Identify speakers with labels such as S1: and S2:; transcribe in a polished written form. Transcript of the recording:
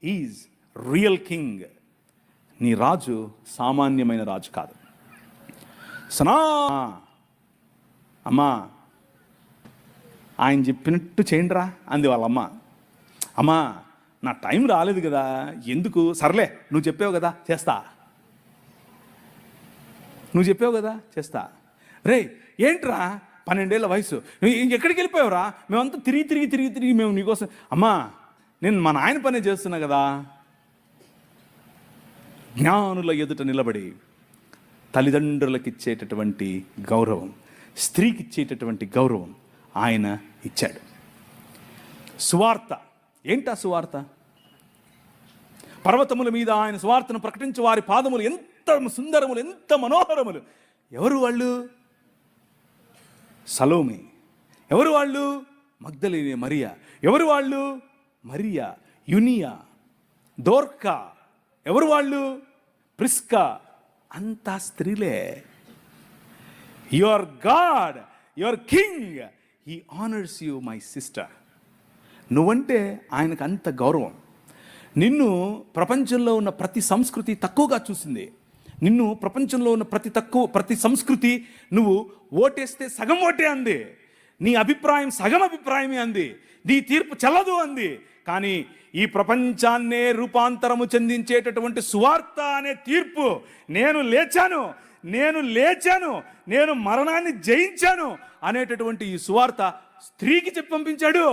S1: Is real king. నీ రాజు సామాన్యమైన రాజు కాదు. అమ్మా ఆయన చెప్పినట్టు చేయండిరా అంది వాళ్ళమ్మ. అమ్మా నా టైం రాలేదు కదా, ఎందుకు, సర్లే నువ్వు చెప్పావు కదా చేస్తా, నువ్వు చెప్పావు కదా చేస్తా. రే ఏంట్రా 12 ఏళ్ళ వయసు, ఎక్కడికి వెళ్ళిపోయావురా, మేమంతా తిరిగి మేము నీకోసం. అమ్మా నేను మా నాయన పనే చేస్తున్నా కదా. జ్ఞానుల ఎదుట నిలబడి తల్లిదండ్రులకు ఇచ్చేటటువంటి గౌరవం, స్త్రీకి ఇచ్చేటటువంటి గౌరవం ఆయన ఇచ్చాడు. సువార్త ఏంటా సువార్త? పర్వతముల మీద ఆయన సువార్తను ప్రకటించే వారి పాదములు ఎంత సుందరములు, ఎంత మనోహరములు. ఎవరు వాళ్ళు? సలోమే. ఎవరు వాళ్ళు? మగ్దలేనే మరియా. ఎవరు వాళ్ళు? మరియా, యునియా, దోర్కా. ఎవరు వాళ్ళు? ప్రిస్కా. అంతా స్త్రీలే. Your God, your king, he honours you my sister. నువ్వంటే ఆయనకు అంత గౌరవం. నిన్ను ప్రపంచంలో ఉన్న ప్రతి సంస్కృతి తక్కువగా చూసింది. నిన్ను ప్రపంచంలో ఉన్న ప్రతి సంస్కృతి నువ్వు ఓటేస్తే సగం ఓటే అంది, నీ అభిప్రాయం సగం అభిప్రాయమే అంది, నీ తీర్పు చెల్లదు అంది. కానీ ఈ ప్రపంచాన్నే రూపాంతరము చెందించేటటువంటి సువార్త అనే తీర్పు, నేను లేచాను, నేను మరణాన్ని జయించాను అనేటటువంటి ఈ సువార్త స్త్రీకి చెప్పి పంపించాడు.